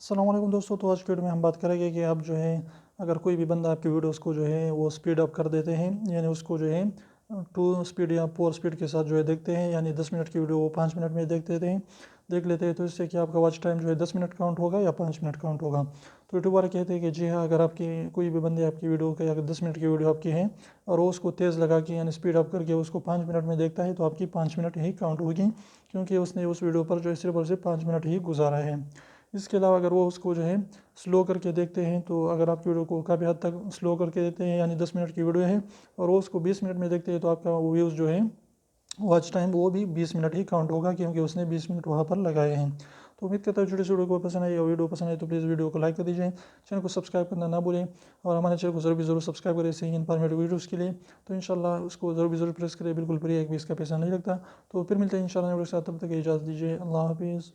السلام علیکم دوستو، تو آج کی ویڈیو میں ہم بات کریں گے کہ آپ جو ہے اگر کوئی بھی بندہ آپ کی ویڈیوز کو جو ہے وہ سپیڈ اپ کر دیتے ہیں، یعنی اس کو جو ہے 2 سپیڈ یا 4 سپیڈ کے ساتھ جو ہے دیکھتے ہیں، یعنی 10 منٹ کی ویڈیو وہ 5 منٹ میں دیکھ لیتے ہیں، تو اس سے کہ آپ کا واچ ٹائم جو ہے 10 منٹ کاؤنٹ ہوگا یا 5 منٹ کاؤنٹ ہوگا۔ تو یوٹیوب والے کہتے ہیں کہ جی ہاں، اگر آپ کی کوئی بھی بندے آپ کی ویڈیو کا اگر 10 منٹ کی ویڈیو آپ کی ہے اور وہ اس کو تیز لگا کے یعنی سپیڈ اپ کر کے اس کو 5 منٹ میں دیکھتا ہے، تو آپ کی 5 منٹ ہی کاؤنٹ ہوگی، کیونکہ اس نے اس ویڈیو پر جو ہے صرف اور صرف 5 منٹ ہی گزارا ہے۔ اس کے علاوہ اگر وہ اس کو جو ہے سلو کر کے دیکھتے ہیں، تو اگر آپ کی ویڈیو کو کافی حد تک سلو کر کے دیتے ہیں، یعنی 10 منٹ کی ویڈیو ہے اور وہ اس کو 20 منٹ میں دیکھتے ہیں، تو آپ کا ویوز جو ہے واچ ٹائم وہ بھی 20 منٹ ہی کاؤنٹ ہوگا، کیونکہ اس نے 20 منٹ وہاں پر لگائے ہیں۔ تو امید کرتا ہوں چھوٹی سی ویڈیو کو پسند آئی، اور ویڈیو پسند آئی تو پلیز ویڈیو کو لائک کر دیجیے، چینل کو سبسکرائب کرنا نہ بھولیں، اور ہمارے چینل کو ضرور سبسکرائب کریں صحیح انفارمیٹیو ویڈیوز کے لیے۔ تو انشاءاللہ اس کو ضرور پریس کریں، بالکل فری ہے، ایک بھی اس کا پیسہ نہیں لگتا۔ تو پھر ملتے ہیں انشاءاللہ، تب تک اجازت دیجیے، اللہ حافظ۔